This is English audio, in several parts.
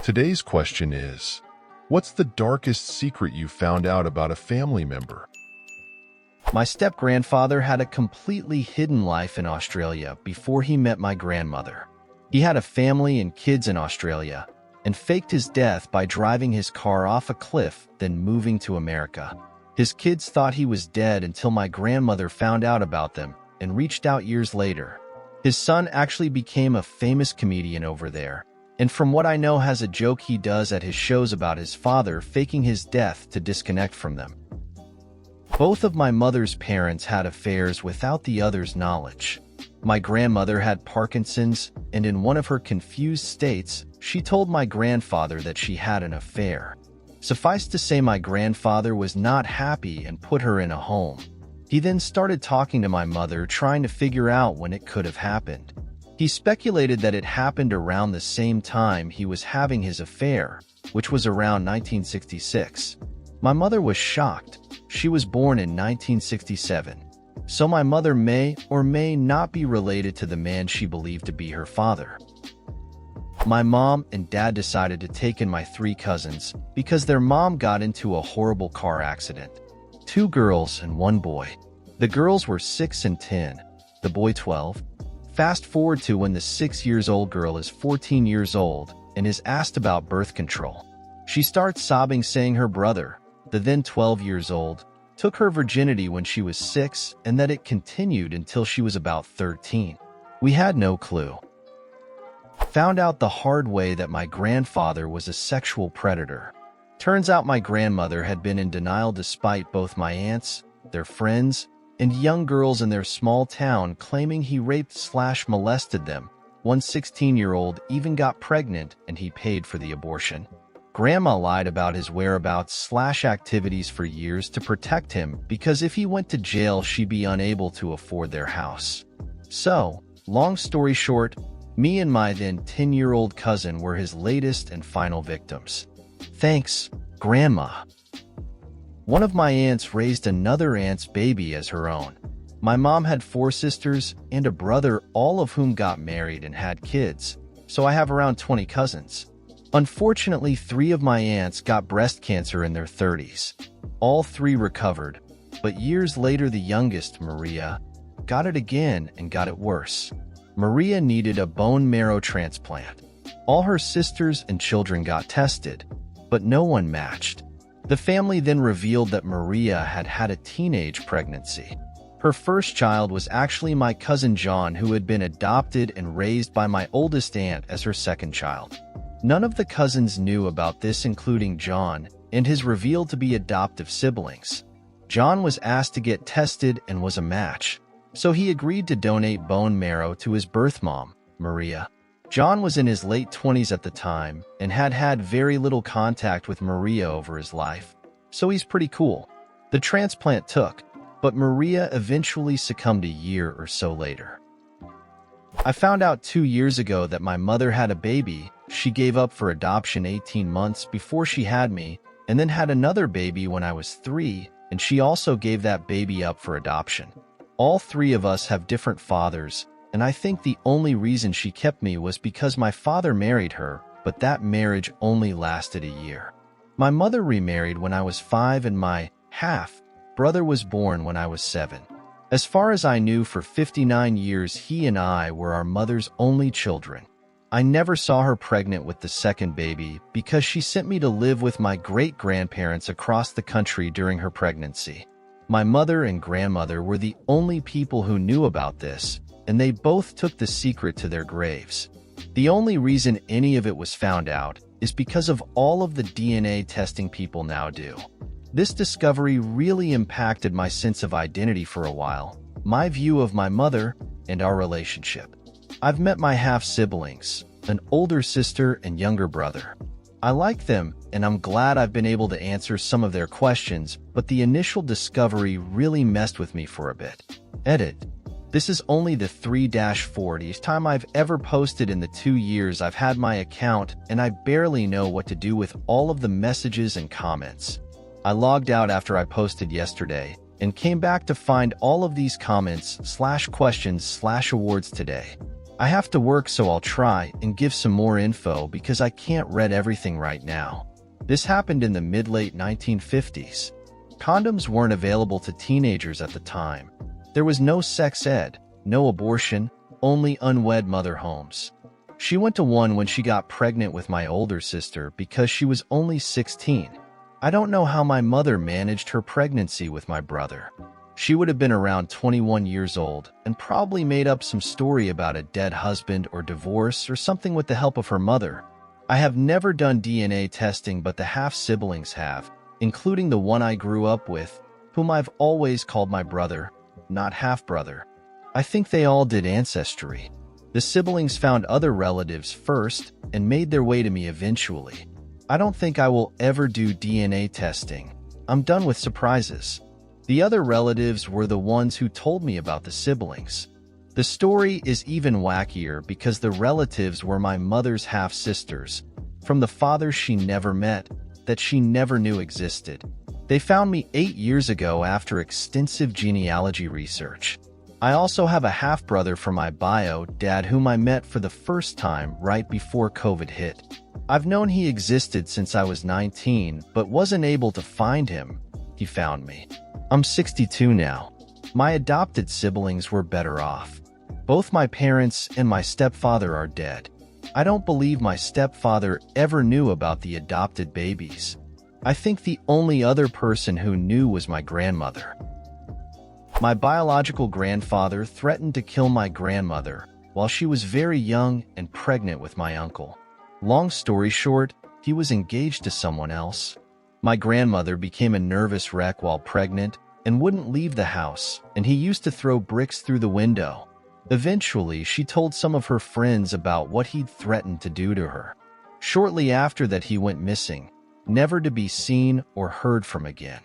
Today's question is, what's the darkest secret you found out about a family member? My step-grandfather had a completely hidden life in Australia before he met my grandmother. He had a family and kids in Australia and faked his death by driving his car off a cliff, then moving to America. His kids thought he was dead until my grandmother found out about them and reached out years later. His son actually became a famous comedian over there, and from what I know has a joke he does at his shows about his father faking his death to disconnect from them. Both of my mother's parents had affairs without the other's knowledge. My grandmother had Parkinson's, and in one of her confused states, she told my grandfather that she had an affair. Suffice to say, my grandfather was not happy and put her in a home. He then started talking to my mother, trying to figure out when it could have happened. He speculated that it happened around the same time he was having his affair, which was around 1966. My mother was shocked. She was born in 1967. So my mother may or may not be related to the man she believed to be her father. My mom and dad decided to take in my 3 cousins because their mom got into a horrible car accident. 2 girls and 1 boy. The girls were 6 and 10, the boy 12. Fast forward to when the 6-year-old girl is 14 years old and is asked about birth control. She starts sobbing, saying her brother, the then 12 years old, took her virginity when she was 6 and that it continued until she was about 13. We had no clue. Found out the hard way that my grandfather was a sexual predator. Turns out my grandmother had been in denial despite both my aunts, their friends, and young girls in their small town claiming he raped/molested them. One 16-year-old even got pregnant and he paid for the abortion. Grandma lied about his whereabouts/activities for years to protect him because if he went to jail, she'd be unable to afford their house. So, long story short, me and my then 10-year-old cousin were his latest and final victims. Thanks, Grandma. One of my aunts raised another aunt's baby as her own. My mom had 4 sisters and a brother, all of whom got married and had kids, so I have around 20 cousins. Unfortunately, 3 of my aunts got breast cancer in their 30s. All 3 recovered, but years later the youngest, Maria, got it again and got it worse. Maria needed a bone marrow transplant. All her sisters and children got tested, but no one matched. The family then revealed that Maria had had a teenage pregnancy. Her first child was actually my cousin John, who had been adopted and raised by my oldest aunt as her second child. None of the cousins knew about this, including John and his revealed to be adoptive siblings. John was asked to get tested and was a match, so he agreed to donate bone marrow to his birth mom, Maria. John was in his late 20s at the time and had had very little contact with Maria over his life, so he's pretty cool. The transplant took, but Maria eventually succumbed a year or so later. I found out 2 years ago that my mother had a baby she gave up for adoption 18 months before she had me, and then had another baby when I was 3, and she also gave that baby up for adoption. All 3 of us have different fathers, and I think the only reason she kept me was because my father married her, but that marriage only lasted a year. My mother remarried when I was 5 and my half-brother was born when I was 7. As far as I knew, for 59 years he and I were our mother's only children. I never saw her pregnant with the second baby because she sent me to live with my great-grandparents across the country during her pregnancy. My mother and grandmother were the only people who knew about this, and they both took the secret to their graves. The only reason any of it was found out is because of all of the DNA testing people now do. This discovery really impacted my sense of identity for a while, my view of my mother, and our relationship. I've met my half-siblings, an older sister and younger brother. I like them, and I'm glad I've been able to answer some of their questions, but the initial discovery really messed with me for a bit. Edit. This is only the 3-40th time I've ever posted in the 2 years I've had my account, and I barely know what to do with all of the messages and comments. I logged out after I posted yesterday, and came back to find all of these comments/questions/awards today. I have to work, so I'll try and give some more info because I can't read everything right now. This happened in the mid-late 1950s. Condoms weren't available to teenagers at the time. There was no sex ed, no abortion, only unwed mother homes. She went to one when she got pregnant with my older sister because she was only 16. I don't know how my mother managed her pregnancy with my brother. She would have been around 21 years old and probably made up some story about a dead husband or divorce or something with the help of her mother. I have never done DNA testing, but the half-siblings have, including the one I grew up with, whom I've always called my brother, not half-brother. I think they all did ancestry. The siblings found other relatives first and made their way to me eventually. I don't think I will ever do DNA testing. I'm done with surprises. The other relatives were the ones who told me about the siblings. The story is even wackier because the relatives were my mother's half-sisters, from the father she never met, that she never knew existed. They found me 8 years ago after extensive genealogy research. I also have a half-brother from my bio dad whom I met for the first time right before COVID hit. I've known he existed since I was 19, but wasn't able to find him. He found me. I'm 62 now. My adopted siblings were better off. Both my parents and my stepfather are dead. I don't believe my stepfather ever knew about the adopted babies. I think the only other person who knew was my grandmother. My biological grandfather threatened to kill my grandmother while she was very young and pregnant with my uncle. Long story short, he was engaged to someone else. My grandmother became a nervous wreck while pregnant and wouldn't leave the house, and he used to throw bricks through the window. Eventually, she told some of her friends about what he'd threatened to do to her. Shortly after that, he went missing, never to be seen or heard from again.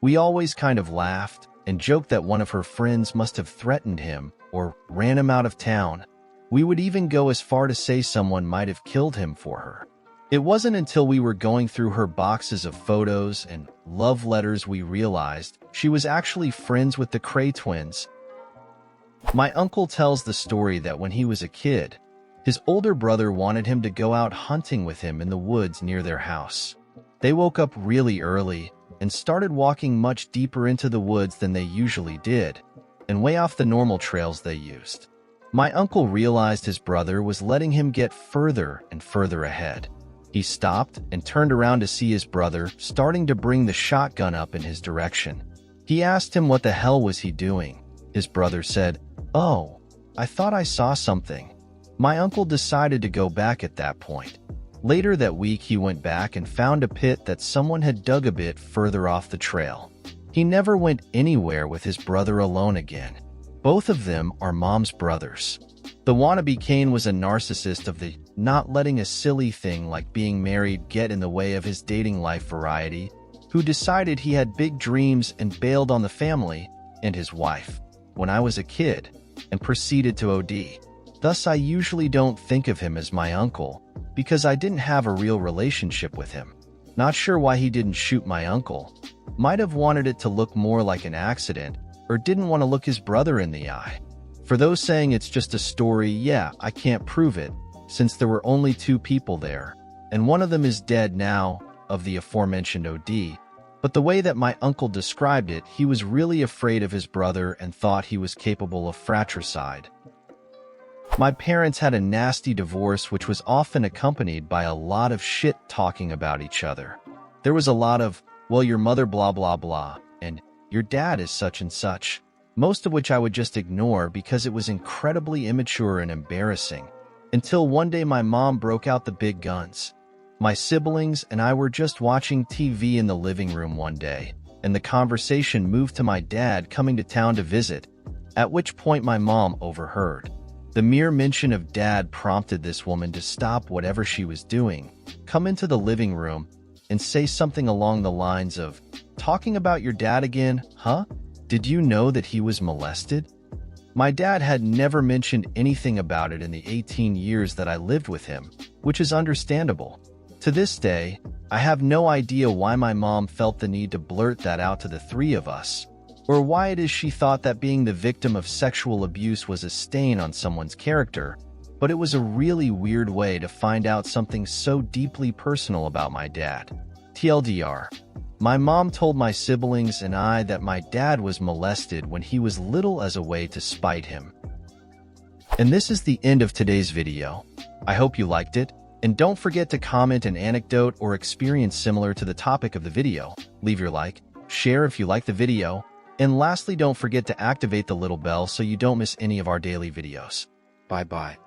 We always kind of laughed and joked that one of her friends must have threatened him or ran him out of town. We would even go as far to say someone might have killed him for her. It wasn't until we were going through her boxes of photos and love letters we realized she was actually friends with the Cray twins. My uncle tells the story that when he was a kid, his older brother wanted him to go out hunting with him in the woods near their house. They woke up really early and started walking much deeper into the woods than they usually did, and way off the normal trails they used. My uncle realized his brother was letting him get further and further ahead. He stopped and turned around to see his brother starting to bring the shotgun up in his direction. He asked him what the hell was he doing. His brother said, "Oh, I thought I saw something." My uncle decided to go back at that point. Later that week, he went back and found a pit that someone had dug a bit further off the trail. He never went anywhere with his brother alone again. Both of them are mom's brothers. The wannabe Kane was a narcissist of the not letting a silly thing like being married get in the way of his dating life variety, who decided he had big dreams and bailed on the family and his wife when I was a kid and proceeded to OD. Thus, I usually don't think of him as my uncle because I didn't have a real relationship with him. Not sure why he didn't shoot my uncle. Might have wanted it to look more like an accident or didn't want to look his brother in the eye. For those saying it's just a story, yeah, I can't prove it since there were only 2 people there, and one of them is dead now of the aforementioned OD. But the way that my uncle described it, he was really afraid of his brother and thought he was capable of fratricide. My parents had a nasty divorce which was often accompanied by a lot of shit talking about each other. There was a lot of, well, your mother blah blah blah, and your dad is such and such, most of which I would just ignore because it was incredibly immature and embarrassing. Until one day my mom broke out the big guns. My siblings and I were just watching TV in the living room one day, and the conversation moved to my dad coming to town to visit, at which point my mom overheard. The mere mention of dad prompted this woman to stop whatever she was doing, come into the living room, and say something along the lines of, "Talking about your dad again, huh? Did you know that he was molested?" My dad had never mentioned anything about it in the 18 years that I lived with him, which is understandable. To this day, I have no idea why my mom felt the need to blurt that out to the 3 of us, or why it is she thought that being the victim of sexual abuse was a stain on someone's character, but it was a really weird way to find out something so deeply personal about my dad. TLDR. My mom told my siblings and I that my dad was molested when he was little as a way to spite him. And this is the end of today's video. I hope you liked it, and don't forget to comment an anecdote or experience similar to the topic of the video. Leave your like, share if you like the video, and lastly, don't forget to activate the little bell so you don't miss any of our daily videos. Bye-bye.